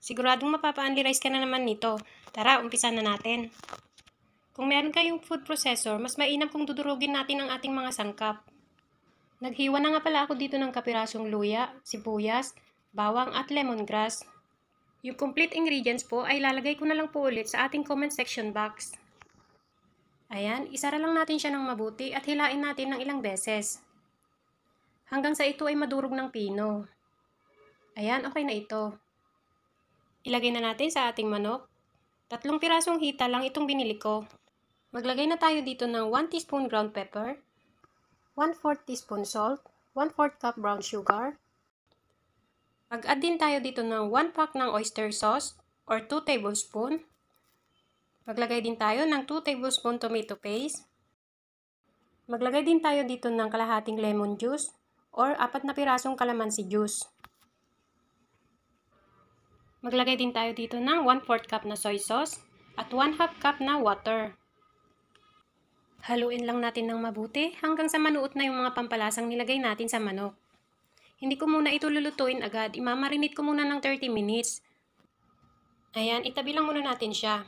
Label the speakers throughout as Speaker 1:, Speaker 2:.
Speaker 1: Siguradong mapapa-only rice ka na naman nito. Tara, umpisa na natin. Kung meron kayong food processor, mas mainam kung dudurugin natin ang ating mga sangkap. Naghiwa na nga pala ako dito ng kapirasong luya, sibuyas, bawang at lemongrass. Yung complete ingredients po ay lalagay ko na lang po ulit sa ating comment section box. Ayan, isara lang natin siya ng mabuti at hilain natin ng ilang beses. Hanggang sa ito ay madurog ng pino. Ayan, okay na ito. Ilagay na natin sa ating manok. 3 pirasong hita lang itong binili ko. Maglagay na tayo dito ng 1 teaspoon ground pepper, 1/4 teaspoon salt, 1/4 cup brown sugar. Mag-add din tayo dito ng 1 pack ng oyster sauce or 2 tablespoon. Maglagay din tayo ng 2 tablespoon tomato paste. Maglagay din tayo dito ng kalahating lemon juice or 4 na pirasong kalamansi juice. Maglagay din tayo dito ng 1/4 cup na soy sauce at 1/2 cup na water. Haluin lang natin ng mabuti hanggang sa manuot na yung mga pampalasang nilagay natin sa manok. Hindi ko muna ito lulutuin agad, imamarinate ko muna ng 30 minutes. Ayan, itabi lang muna natin siya.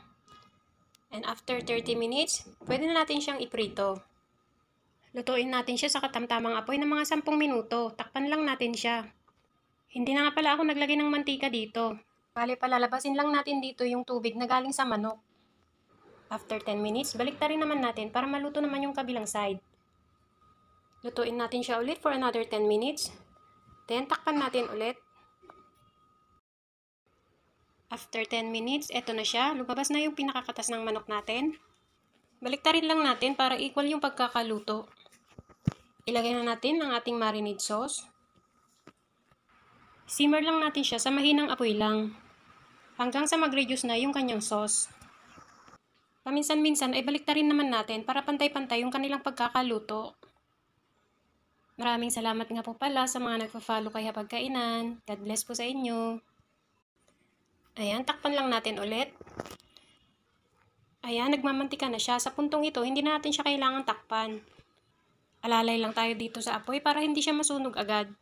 Speaker 1: And after 30 minutes, pwede na natin siyang iprito. Lutuin natin siya sa katamtamang apoy ng mga 10 minuto. Takpan lang natin siya. Hindi na nga pala ako naglagay ng mantika dito. Bale, palalabasin lang natin dito yung tubig na galing sa manok. After 10 minutes, baliktarin naman natin para maluto naman yung kabilang side. Lutuin natin siya ulit for another 10 minutes. Then, takpan natin ulit. After 10 minutes, eto na siya. Lumabas na yung pinakakatas ng manok natin. Baliktarin lang natin para equal yung pagkakaluto. Ilagay na natin ang ating marinade sauce. Simmer lang natin siya sa mahinang apoy lang. Hanggang sa mag-reduce na yung kanyang sauce. Paminsan-minsan ay baliktarin naman natin para pantay-pantay yung kanilang pagkakaluto. Maraming salamat nga po pala sa mga nagpa-follow kay Hapagkainan. God bless po sa inyo. Ayan, takpan lang natin ulit. Ayan, nagmamantika na siya. Sa puntong ito, hindi na natin siya kailangang takpan. Alalay lang tayo dito sa apoy para hindi siya masunog agad.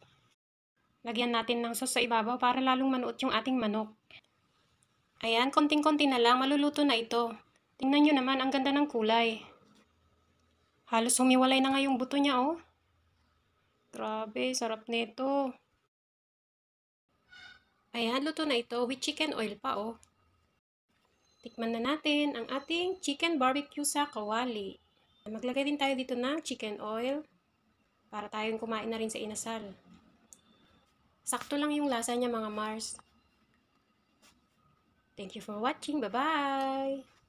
Speaker 1: Lagyan natin ng sauce sa ibabaw para lalong manuot yung ating manok. Ayan, konting-konti na lang, maluluto na ito. Tingnan nyo naman, ang ganda ng kulay. Halos humiwalay na nga yung buto niya, oh. Grabe, sarap nito. Ayan, luto na ito with chicken oil pa, oh. Tikman na natin ang ating chicken barbecue sa kawali. Maglagay din tayo dito ng chicken oil para tayong kumain na rin sa inasal. Sakto lang yung lasa niya, mga Mars. Thank you for watching. Bye-bye!